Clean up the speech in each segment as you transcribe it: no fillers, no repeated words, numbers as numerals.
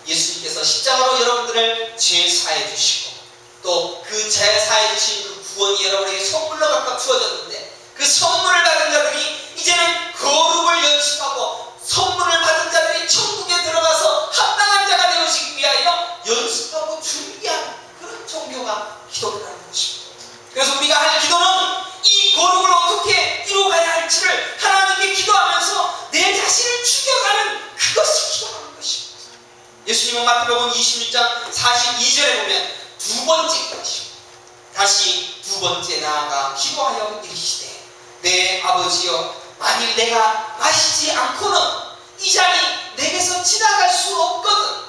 예수님께서 십자가로 여러분들을 죄 사해 주시고 또 그 죄 사해 주신 그 구원이 여러분에게 선물로 각각 주어졌는데 그 선물을 받은 자들이 이제는 거룩을 연습하고 선물을 받은 자들이 천국에 들어가서 합당한 자가 되어지기 위하여 연습하고 준비하는 그런 종교가 기도라는 것입니다. 그래서 우리가 할 기도는 이 거룩을 어떻게 이루어가야 할지를 하나님께 기도하면서 내 자신을 죽여가는 그것이 기도하는 것입니다. 예수님은 마태복음 26장 42절에 보면 두 번째 기도하시고 다시 두 번째 나아가 기도하여 이르시되 내 아버지여 만일 내가 마시지 않고는 이 잔이 내게서 지나갈 수 없거든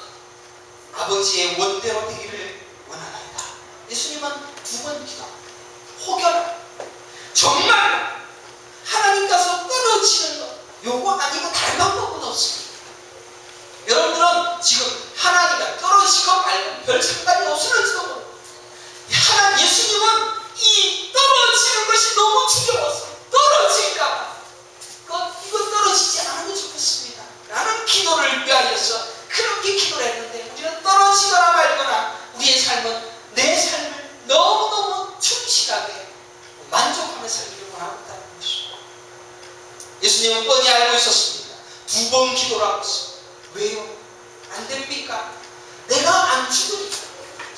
아버지의 원대로 되기를 원하나이다. 예수님은 두 번 기도합니다. 혹여나 정말 하나님께서 떨어지는 것 요거 아니고 다른 방법은 없습니다. 여러분들은 지금 하나님과 떨어지고 말고 별 상관이 없을지도 모르고 예수님은 이 떨어지는 것이 너무 두려워서 떨어질까 이거 떨어지지 않으면 좋겠습니다 라는 기도를 위하여서 그렇게 기도를 했는데 우리는 떨어지거나 말거나 우리의 삶은 내 삶을 너무너무 충실하게 만족하며 살기를 원하고 있다는 것입니다. 예수님은 뻔히 알고 있었습니다. 두 번 기도를 하고 있습니다. 왜요? 안 됩니까? 내가 안 죽으니까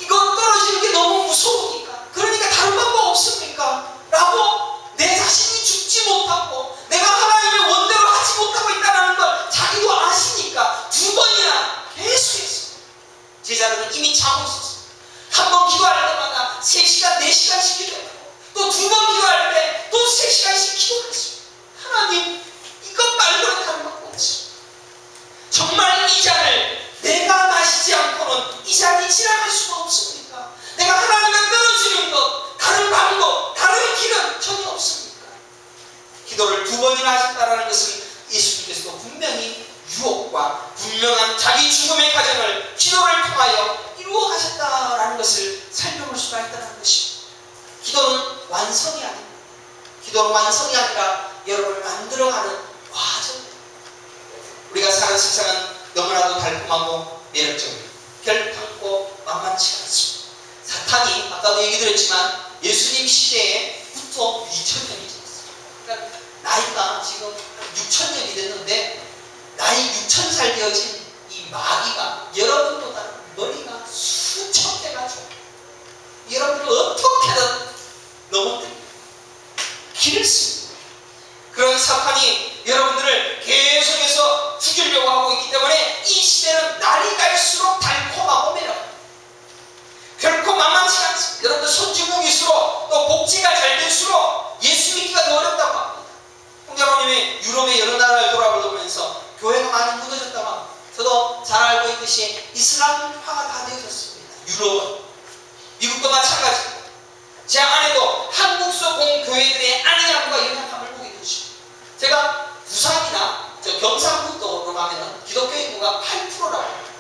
이거 떨어지는 게 너무 무서우니까 그러니까 다른 방법 없습니까? 라고 내 자신이 죽지 못하고 내가 하나님의 원대로 하지 못하고 있다는 걸 자기도 아시니까 두 번이나 계속했어요. 제자들은 이미 자고 있었어요. 한 번 기도할 때마다 3시간, 4시간씩 기도했고 또 두 번 기도할 때 또 3시간씩 기도를 했어요. 하나님 이것 말고는 다른 방법 없지. 정말 이 잔을 내가 마시지 않고는 이 잔이 지나갈 수가 없습니까? 내가 하나님과 떨어지는 것 다른 방법, 다른 길은 전혀 없습니까? 기도를 두 번이나 하셨다는 것은 예수님께서도 분명히 유혹과 분명한 자기 죽음의 과정을 기도를 통하여 이루어 가셨다라는 것을 살펴볼 수가 있다는 것입니다. 기도는 완성이 아닙니다. 기도는 완성이 아니라 여러분을 만들어가는 과정입니다. 우리가 사는 세상은 너무나도 달콤하고 매력적입니다. 결탄고 만만치 않습니다. 사탄이 아까도 얘기 드렸지만 예수님 시대에부터 2000년이 지났어요. 그러니까 나이가 지금 6000년이 됐는데 나이 6000살 되어진 이 마귀가 여러분보다 머리가 수천 배가 좋아요. 여러분을 어떻게든 넘어뜨립니다. 길을 씁니다. 그런 사탄이 여러분들을 계속해서 죽이려고 하고 있기 때문에 이 시대는 날이 갈수록 달콤하고 매력합니다. 결코 만만치 않습니다. 여러분들 손주국일수록 또 복지가 잘 될수록 예수 믿기가 더 어렵다고 합니다. 홍자로님이 유럽의 여러 나라를 돌아보면서 교회가 많이 무너졌다고 합니다. 저도 잘 알고 있듯이 이슬람화가 다 되어졌습니다. 유럽은. 미국도 마찬가지입니다. 제 아내도 한국서 공교회들의 안위함과 연약함을 보게 되십니다. 제가 부산이나 경상북도로 가면 기독교 인구가 8%라고 합니다.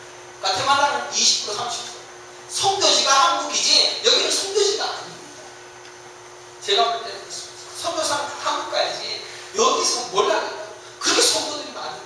가테말라는 20%, 30%. 선교지가 한국이지 여기는 선교지가 아닙니다. 제가 볼 때는 선교사는 한국 가야지 여기서 뭘 하겠다. 그렇게 선교들이 많아요.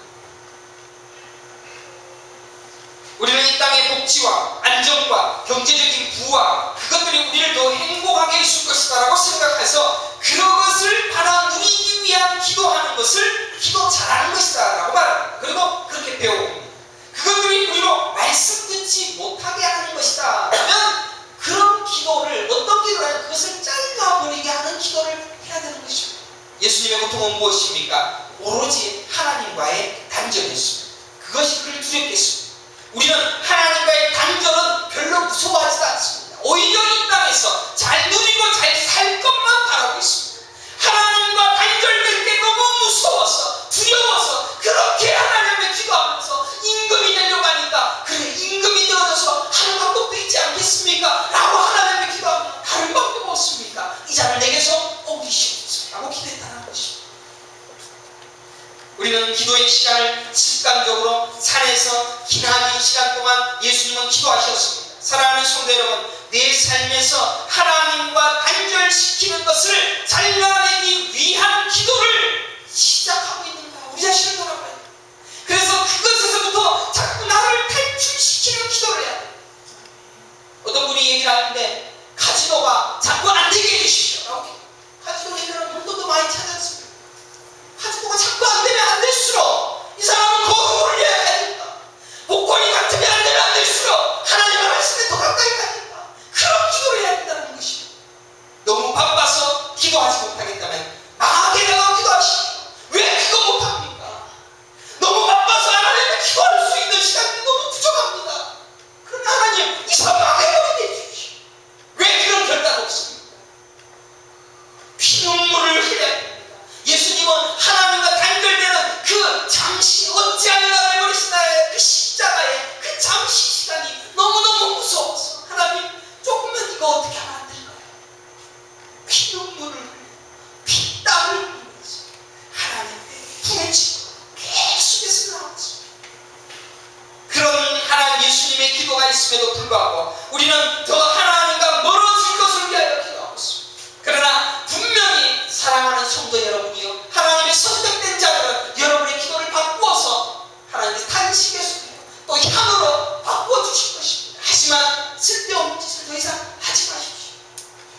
우리는 이 땅의 복지와 안정과 경제적인 부와 그것들이 우리를 더 행복하게 해줄 것이다 라고 생각해서 그것을 받아 누리기 위한 기도하는 것을 기도 잘하는 것이다 라고 말합니다. 그리고 그렇게 배워봅니다. 그것들이 우리로 말씀 듣지 못하게 하는 것이다 라면 그런 기도를 어떤 기도를 하면 그것을 잘라버리게 하는 기도를 해야 되는 것입니다. 예수님의 고통은 무엇입니까? 오로지 하나님과의 단절이었습니다. 그것이 그를 두렵게 했습니다. 우리는 하나님과의 단절은 별로 무서워하지도 않습니다. 오히려 이 땅에서 잘 누리고 잘 살 것만 바라고 있습니다. 하나님과 단절될 게 너무 무서워서 두려워서 그렇게 하나님을 기도하면서 임금이 되려고 하니까 그래 임금이 되어져서 하는 방법도 있지 않겠습니까? 라고 하나님을 기도하면 다른 방법 없습니까? 이 잔을 내게서 옮기시옵소서 라고 기도했다는 것입니다. 우리는 기도의 시간을 습관적으로 산에서 기나긴 시간 동안 예수님은 기도하셨습니다. 사랑하는 성도 여러분, 내 삶에서 하나님과 단절시키는 것을 잘라내기 위한 기도를 시작하고 있는가? 우리 자신을 돌아봐야 돼요. 그래서 그것에서부터 자꾸 나를 탈출시키는 얘기를 하는데 카지노가 자꾸 안 되게 해주십시오 라고. 카지노 얘기는 돈도 많이 찾았습니다. 카지노가 자꾸 안 되면 안 될수록 이 사람은 거룩을 해야 된다. 복권이 같으면 안 되면 안 될수록 하나님의 말씀에 더 가까이 가니까 그런 기도를 해야 된다는 것입니다. 너무 바빠서 기도하지 못하겠다면 마귀라고 기도하시오. 왜 그거 못합니까? 너무 바빠서 하나님께 기도할 수 있는 시간이 너무 부족합니다. 그러면 하나님 이 사람 마귀라고 해주십시오. 왜 그런 결단 없습니까? 피눈물을 흘려야 됩니다. 예수님은 하나님과 단절되는 그 잠시 어찌하리라 해버리시나의 그 십자가의 그 잠시 시간이 너무너무 무서워서 하나님 조금만 이거 어떻게 하면 안 될까요? 피눈물을 흘려 피땀을 흘리면서 하나님께 부르짖고 계속해서 나왔습니다. 그런 하나님 예수님의 기도가 있음에도 불구하고 우리는 더 하나님과 멀어질 것을 위하여 기도하고 있습니다. 그러나 분명히 사랑하는 성도 여러분이요, 하나님의 선택된 자들은 여러분의 기도를 바꾸어서 하나님의 탄식의 소리로 또 향으로 바꾸어주실 것입니다. 하지만 쓸데없는 짓을 더 이상 하지 마십시오.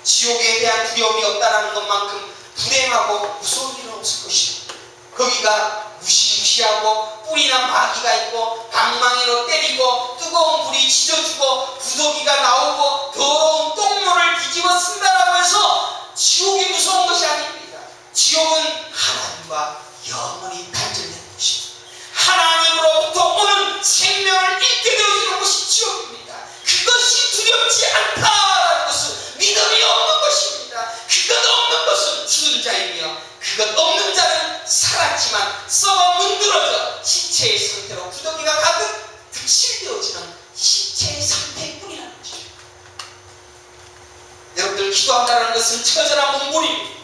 지옥에 대한 두려움이 없다는 것만큼 불행하고 무서운 일은 없을 것입니다. 거기가 무시무시하고 뿌리난 마귀가 있고 방망이로 때리고 뜨거운 불이 지져주고 구더기가 나오고 더러운 똥물을 뒤집어 쓴다라고 해서 지옥이 무서운 것이 아닙니다. 지옥은 하나님과 영원히 단절된 곳입니다. 하나님으로부터 오는 생명을 잃게 되어지는 곳이 지옥입니다. 그것이 두렵지 않다라는 것은 믿음이 없는 것입니다. 그것 없는 것은 죽은 자이며 그것 없는 자는 살았지만 썩어 문드러져 시체의 상태로 구더기가 가득 득실되어지는 시체의 상태일 뿐이라는 것입니다. 여러분들 기도한다는 것은 처절한 몸부림입니다.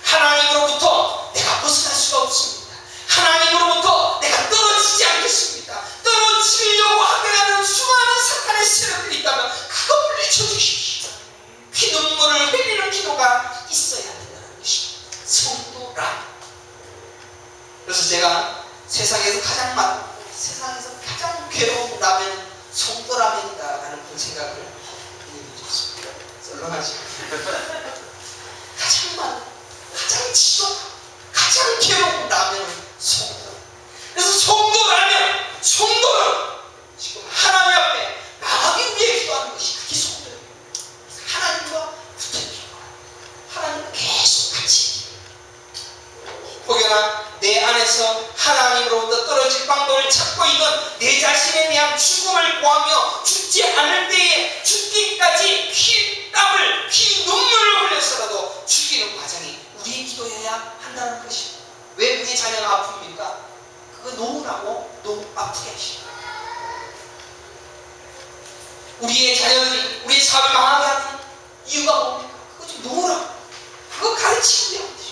하나님으로부터 내가 벗어날 수가 없습니다. 하나님으로부터 내가 떨어지지 않겠습니다. 떨어지려고 하는 수많은 사탄의 세력들이 있다면 그거 물리쳐 주십시오. 피눈물을 흘리는 기도가 있어야 된다는 것입니다. 성도라. 그래서 제가 세상에서 가장 많고 세상에서 가장 괴로운 라면은 성도라면이다 라는 그런 생각을 해보셨습니다. 썰렁하지. 가장 많고 가장 지독하고 가장 괴로운 라면은 성도. 그래서 성도라면 성도는 지금 하나님 앞에 나가기 위해 기도하는 것이 그게 성도예요. 하나님과 붙어 기도하는, 하나님과 계속 같이 혹여나 내 안에서 하나님으로부터 떨어질 방법을 찾고 있는 내 자신에 대한 죽음을 구하며 죽지 않을 때에 죽기까지 피 땀을 피 눈물을 흘려서라도 죽이는 과정이 우리의 기도여야 한다는 것입니다. 왜 우리 자녀가 아픕니까? 그거 놓으라고 너무 아프게 하십니다. 우리의 자녀들이 우리의 사업을 망하게 하는 이유가 뭡니까? 그거 좀 놓으라고. 그거 가르치면 돼요.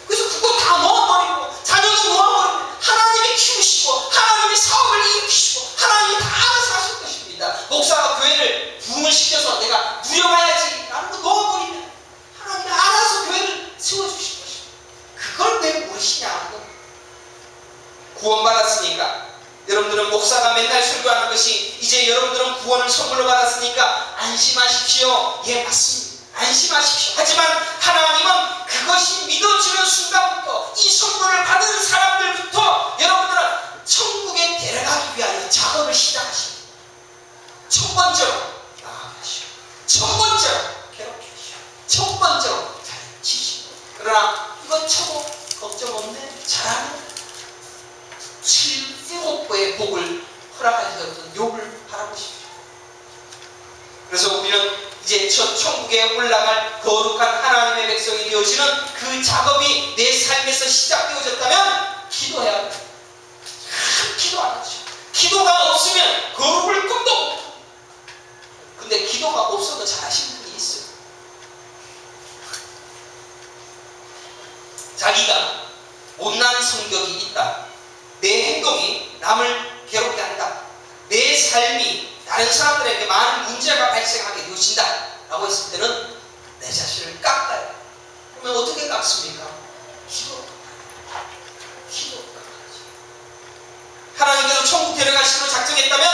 그래서 그거 다 놓아버리고 자녀도 놓아버리고 하나님이 키우시고 하나님이 사업을 일으키시고 하나님이 다 알아서 하실 것입니다. 목사가 교회를 부흥을 시켜서 내가 누려봐야지 라는 거 놓아버리면 하나님이 알아서 교회를 세워주실 것입니다. 그걸 왜 모르시냐. 구원받았으니까 여러분들은 목사가 맨날 설교하는 것이 이제 여러분들은 구원을 선물로 받았으니까 안심하십시오. 예, 맞습니다. 안심하십시오. 하지만 하나님은 그것이 믿어지는 순간부터 이 선물을 받은 사람들부터 여러분들은 천국에 데려가기 위하여 작업을 시작하십니다. 첫 번째로 나아가시오. 첫 번째로 괴롭히시오. 첫 번째로 가르치시오. 그러나 이건 쳐도 걱정 없네. 잘하는 7-7배의 복을 허락하셨던 욥을 바라보십시오. 그래서 우리는 이제 첫 천국에 올라갈 거룩한 하나님의 백성이 되어지는 그 작업이 내 삶에서 시작되어졌다면 기도해야 합니다. 기도 안 하죠. 기도가 없으면 거룩을 꿈도 못해요. 근데 기도가 없어도 잘하시는 분이 있어요. 자기가 못난 성격이 있다. 내 행동이 남을 괴롭게 한다. 내 삶이 다른 사람들에게 많은 문제가 발생하게 되어진다 라고 했을 때는 내 자신을 깎아요. 그러면 어떻게 깎습니까? 기도 깎아야지. 하나님께서 천국 데려가시기로 작정했다면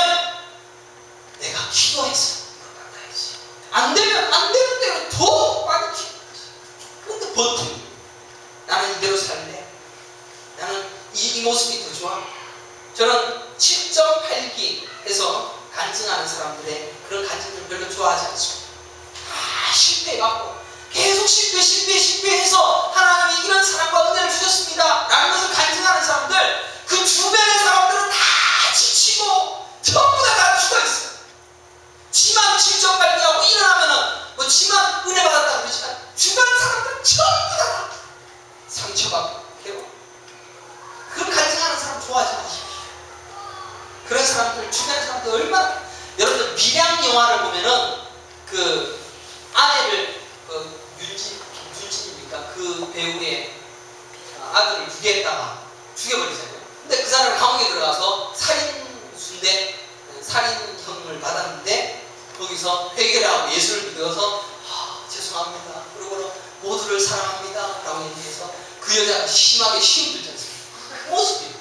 내가 기도해서 이거 깎아야지. 좋아합니다. 저는 7.8기 해서 간증하는 사람들의 그런 간증을 별로 좋아하지 않습니다. 다 실패해갖고 계속 실패해서 하나님이 이런 사랑과 은혜를 주셨습니다 라는 것을 간증하는 사람들, 그 주변의 사람들은 다 지치고 전부 다 죽어있어요. 지만 7.8기하고 일어나면은 뭐 지만 은혜 받았다 그러지만 주변 사람들은 전부 다 상처받고 괴로워. 그런 간증하는 사람 좋아하지 마십시오. 그런 사람들, 주변 사람들 얼마나, 여러분들 밀양 영화를 보면은 그 아내를 윤진입니까? 그 배우의 아들을 유괴했다가 죽여버리잖아요. 근데 그 사람이 감옥에 들어가서 살인형을 받았는데 거기서 회개를 하고 예수를 믿어서 죄송합니다. 그리고 모두를 사랑합니다. 라고 얘기해서 그 여자가 심하게 시험들지 않습니까? 그 모습이에요.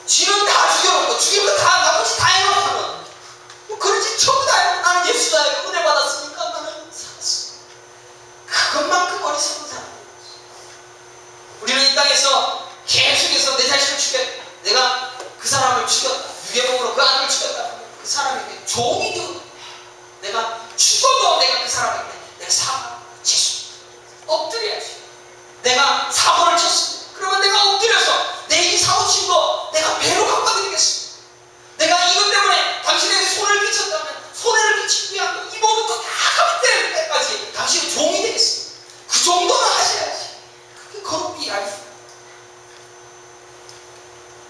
쥐는 다 죽여놓고 죽이고 다 나머지 다 해놓고는 뭐 그런 짓 전부 다 해놓고 나는 예수다 은혜 받았으니까 나는 살았어. 그것만큼 어리석은 사람. 우리는 이 땅에서 계속해서 내 자신을 죽였다. 내가 그 사람을 죽였다. 유괴범으로 그 아들을 죽였다. 그 사람에게 종이 되었다. 내가 죽어도 내가 그 사람에게 내가 사과, 죄송, 엎드려야지. 내가 사고를 쳤습니다. 그러면 내가 엎드려서 내 이 사고 친 거 내가 배로 갚아드리겠습니다. 내가 이것 때문에 당신에게 손해를 끼쳤다면 손해를 끼치기 위한 거, 이 모든 거 다 갚을 때까지 당신의 종이 되겠습니다. 그 정도는 하셔야지. 그게 거룩이 아닙니다.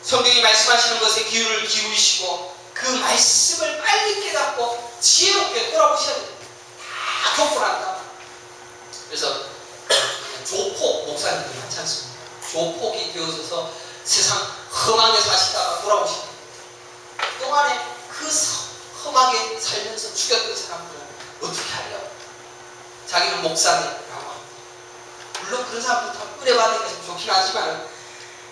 성경이 말씀하시는 것에 귀를 기울이시고 그 말씀을 빨리 깨닫고 지혜롭게 돌아보셔야 됩니다. 다 겪고 난 다음에. 그래서 조폭 목사님들이 많지 않습니까? 조폭이 되어져서 세상 험하게 사시다가 돌아오시는 그동안에 그 험하게 살면서 죽였던 사람들은 어떻게 하려고? 자기는 목사님이라고 합니다. 물론 그런 사람부터 은혜받는 게 좀 좋긴 하지만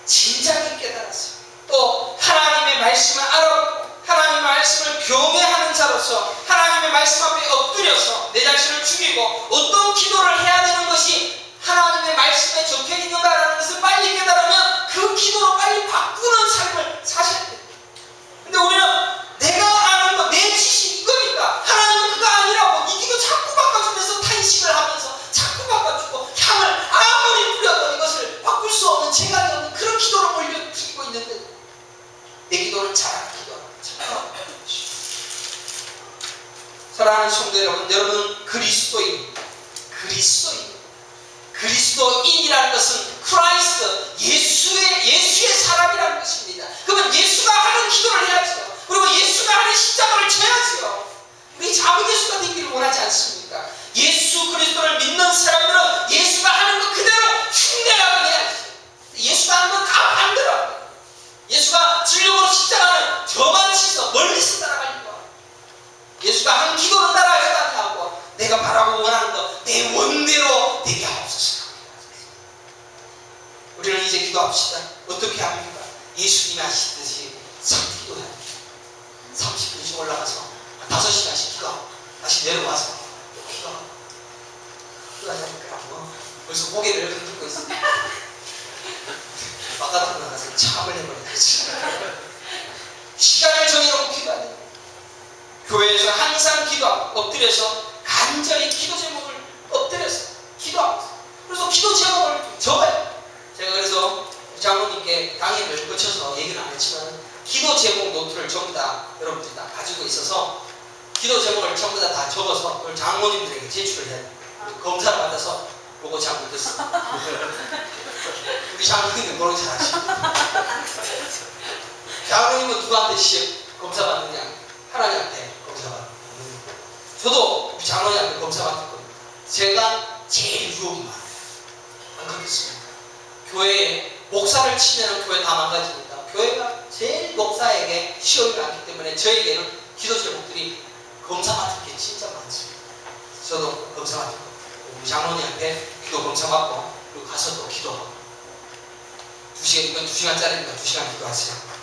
진작에 깨달았어요. 또 하나님의 말씀을 알아보고 하나님의 말씀을 경외하는 자로서 하나님의 말씀 앞에 엎드려서 내 자신을 죽이고 어떤 기도를 해야 되는 것이 하나님의 말씀에 적혀 있는가라는 것을 빨리 깨달으면 그 기도로 빨리 바꾸는 삶을 사셔야 돼요. 근데 우리는 내가 아는 거, 내 지식 이거니까 하나님은 그거 아니라고 이 기도 자꾸 바꿔주면서 탄식을 하면서 자꾸 바꿔주고 향을 아무리 뿌려도 이것을 바꿀 수 없는 재간이 없는 그런 기도를 올려드리고 있는데 내 기도는 잘하는 기도라고. 사랑하는 성도 여러분, 여러분 그리스도인이라는 것은 크라이스트, 예수의 사람이라는 것입니다. 그러면 예수가 하는 기도를 해야죠. 그리고 예수가 하는 십자가를 져야죠. 우리 자부 예수가 되기를 원하지 않습니까? 예수 그리스도를 믿는 사람들은 예수가 하는 것 그대로 흉내라고 해야지. 예수가 하는 건 다 반대로 합니다. 예수가 진료로 십자가는 저만 치서 멀리서 따라가려고 하고 예수가 한 기도는 따라가지 않고 내가 바라고 원하는 것 내 원대로 되게 하옵소서. 우리는 이제 기도합시다. 어떻게 합니까? 예수님이 하시듯이 기도해야 됩니다. 30분씩 올라가서 5시간씩 기도하고 다시 내려와서 기도하고 기도하자니까 벌써 고개를 이렇게 들고 있습니다. 바깥으로 나가서 참을 해버려야지. 시간을 정해놓고 기도해야 됩니다. 교회에서 항상 기도하고 엎드려서 간절히 기도 제목을 엎드려서 기도하고 그래서 기도 제목을 적어요. 제가 그래서 장로님께 당일을 거쳐서 얘기는 안 했지만 기도 제목 노트를 전부 다 여러분들이 다 가지고 있어서 기도 제목을 전부 다 적어서 그걸 장로님들에게 제출을 해야 돼요. 검사를 받아서 보고 잘 못했어요. 우리 장로님은 그런 거 잘하시고 장로님은 누구한테 시험 검사 받느냐? 하나님한테 검사 받는 저도 우리 장로님한테 검사 받을 겁니다. 제가 제일 유혹이 많아요. 안 그렇겠습니까? 교회에 목사를 치면 교회 다 망가집니다. 교회가 제일 목사에게 시험이 많기 때문에 저에게는 기도 제목들이 검사 받을 게 진짜 많습니다. 저도 검사 받을 겁니다. 우리 장로님한테 기도 검사 받고 그리고 가서 또 기도하고 2시간짜리니까 2시간 기도하세요.